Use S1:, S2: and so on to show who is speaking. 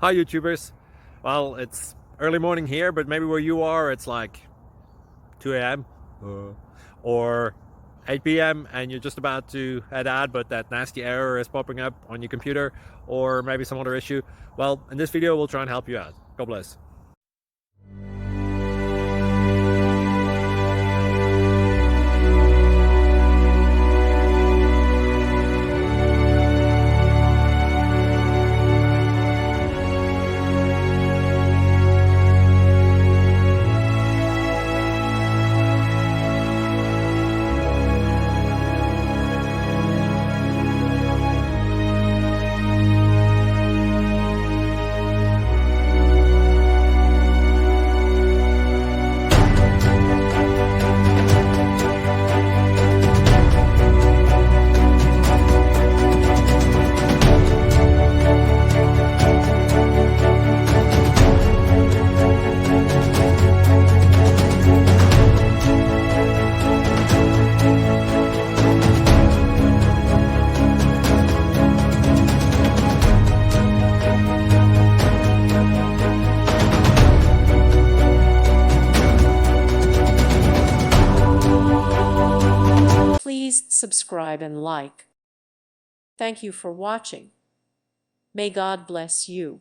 S1: Hi YouTubers. Well, it's early morning here, but maybe where you are it's like 2 a.m. Or 8 p.m. and you're just about to head out, but that nasty error is popping up on your computer, or maybe some other issue. Well, in this video we'll try and help you out. God bless.
S2: Please subscribe and like. Thank you for watching. May God bless you.